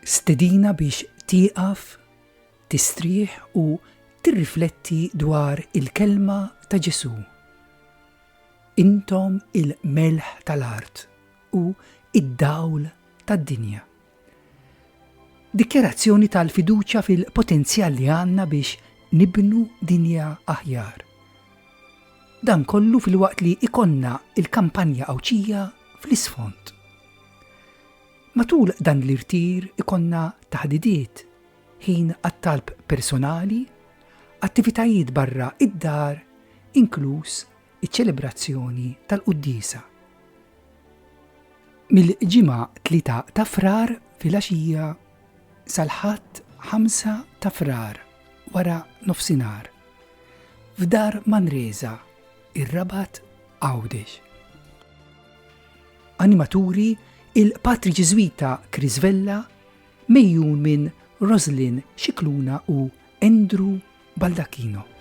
stedina biex tieqaf, tistrieħ u tirrifletti dwar il-kelma ta' Ġesu. Intom il-melħ tal-art u id-dawl tad-dinja. Dikjarazzjoni tal-fiduċja fil-potenzjal li għandna biex nibnu dinja aħjar. Dan kollu fil-waqt li ikonna il-kampanja qawċija fl-isfond. Matul dan l-irtir ikonna taħdidiet, ħin għat-talb personali, attivitajiet barra id-dar, inkluż iċ-ċelebrazzjoni tal-Quddisa. Mill-ġimgħa 3 ta' frar fil-għaxija sal-ħadd 5 ta' frar wara nofsinhar f'dar Manresa, ir-Rabat Għawdex. Animaturi il-Patri Ġeżwita Chris Vella, mejjun minn Roslyn Xikluna u Andrew Baldacchino.